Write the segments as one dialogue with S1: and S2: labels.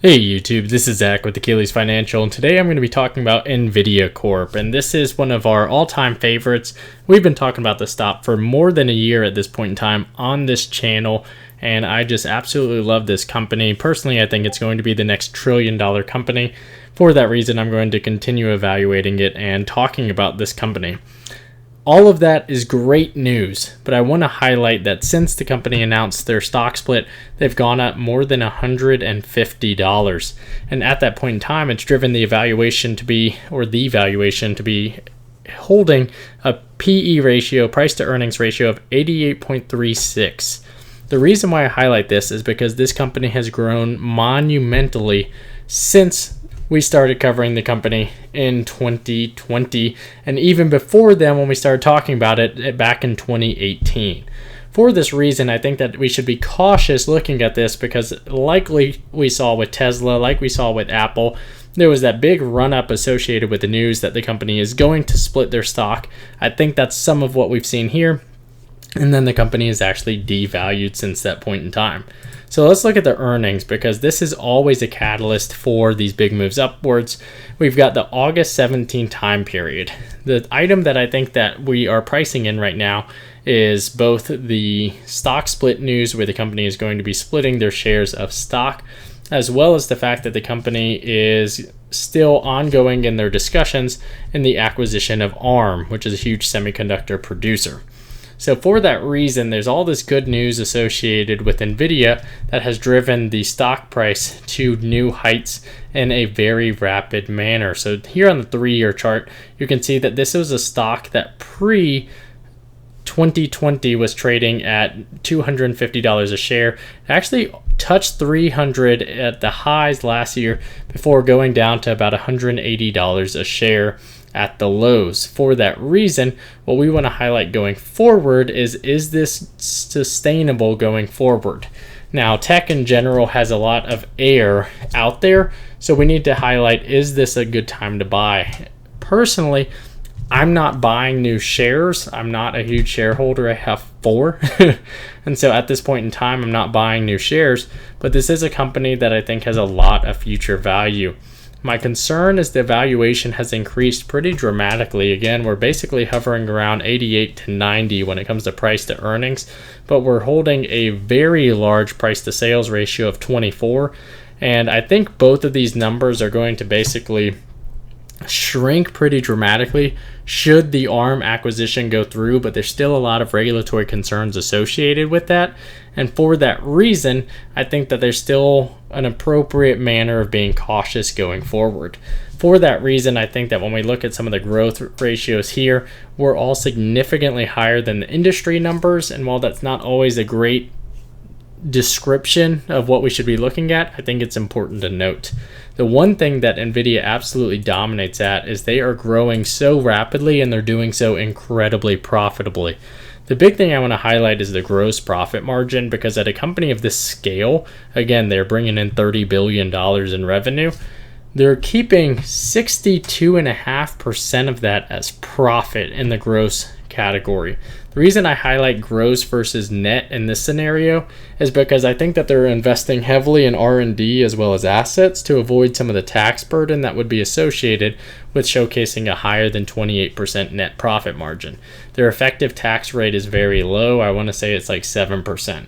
S1: Hey YouTube, this is Zach with Achilles Financial, and today I'm going to be talking about Nvidia Corp. And this is one of our all-time favorites. We've been talking about this stock for more than a year at this point in time on this channel, and I just absolutely love this company. Personally, I think it's going to be the next trillion-dollar company. For that reason, I'm going to continue evaluating it and talking about this company. All of that is great news, but I want to highlight that since the company announced their stock split, they've gone up more than $150. And at that point in time, it's driven the valuation to be holding a PE ratio, price to earnings ratio of 88.36. The reason why I highlight this is because this company has grown monumentally since we started covering the company in 2020, and even before then when we started talking about it back in 2018. For this reason, I think that we should be cautious looking at this because likely we saw with Tesla, like we saw with Apple, there was that big run-up associated with the news that the company is going to split their stock. I think that's some of what we've seen here, and then the company is actually devalued since that point in time. So let's look at the earnings because this is always a catalyst for these big moves upwards. We've got the August 17 time period. The item that I think that we are pricing in right now is both the stock split news where the company is going to be splitting their shares of stock, as well as the fact that the company is still ongoing in their discussions in the acquisition of ARM, which is a huge semiconductor producer. So for that reason, there's all this good news associated with Nvidia that has driven the stock price to new heights in a very rapid manner. So here on the 3-year chart, you can see that this was a stock that pre-2020 was trading at $250 a share. It actually touched $300 at the highs last year before going down to about $180 a share at the lows. For that reason, what we want to highlight going forward is this sustainable going forward? Now, tech in general has a lot of air out there, so we need to highlight, is this a good time to buy? Personally, I'm not buying new shares. I'm not a huge shareholder. I have 4. And so at this point in time, I'm not buying new shares, but this is a company that I think has a lot of future value. My concern is the valuation has increased pretty dramatically. Again, we're basically hovering around 88 to 90 when it comes to price to earnings, but we're holding a very large price to sales ratio of 24. And I think both of these numbers are going to basically shrink pretty dramatically should the ARM acquisition go through, but there's still a lot of regulatory concerns associated with that. And for that reason, I think that there's still an appropriate manner of being cautious going forward. For that reason, I think that when we look at some of the growth ratios here, we're all significantly higher than the industry numbers. And while that's not always a great description of what we should be looking at, I think it's important to note. The one thing that Nvidia absolutely dominates at is they are growing so rapidly and they're doing so incredibly profitably. The big thing I want to highlight is the gross profit margin, because at a company of this scale, again, they're bringing in $30 billion in revenue. They're keeping 62.5% of that as profit in the gross category. The reason I highlight gross versus net in this scenario is because I think that they're investing heavily in R&D as well as assets to avoid some of the tax burden that would be associated with showcasing a higher than 28% net profit margin. Their effective tax rate is very low. I want to say it's like 7%.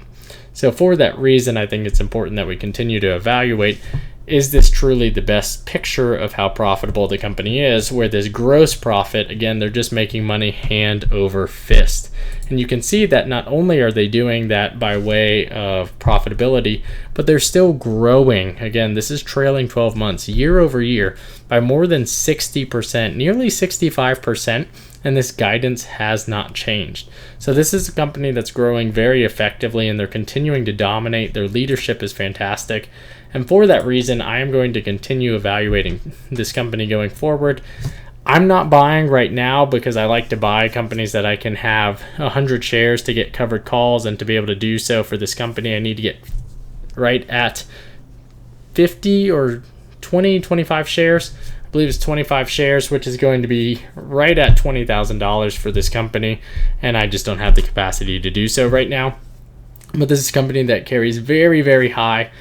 S1: So for that reason, I think it's important that we continue to evaluate, is this truly the best picture of how profitable the company is, where this gross profit, again, they're just making money hand over fist. And you can see that not only are they doing that by way of profitability, but they're still growing. Again, this is trailing 12 months, year over year, by more than 60%, nearly 65%, and this guidance has not changed. So this is a company that's growing very effectively, and they're continuing to dominate. Their leadership is fantastic. And for that reason, I am going to continue evaluating this company going forward. I'm not buying right now because I like to buy companies that I can have 100 shares to get covered calls, and to be able to do so for this company, I need to get right at 50 or 25 shares. I believe it's 25 shares, which is going to be right at $20,000 for this company, and I just don't have the capacity to do so right now. But this is a company that carries very, very high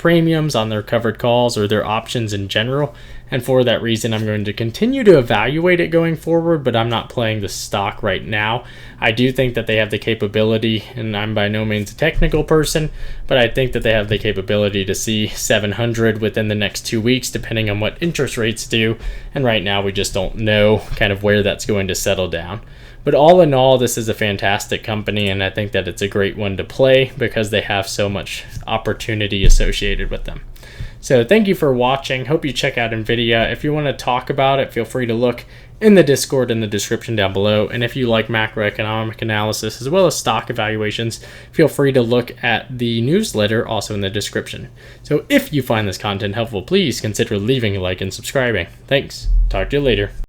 S1: premiums on their covered calls or their options in general. And for that reason, I'm going to continue to evaluate it going forward, but I'm not playing the stock right now. I do think that they have the capability, and I'm by no means a technical person, but I think that they have the capability to see 700 within the next 2 weeks, depending on what interest rates do. And right now, we just don't know kind of where that's going to settle down. But all in all, this is a fantastic company, and I think that it's a great one to play because they have so much opportunity associated with them. So thank you for watching. Hope you check out NVIDIA. If you want to talk about it, feel free to look in the Discord in the description down below. And if you like macroeconomic analysis as well as stock evaluations, feel free to look at the newsletter also in the description. So if you find this content helpful, please consider leaving a like and subscribing. Thanks. Talk to you later.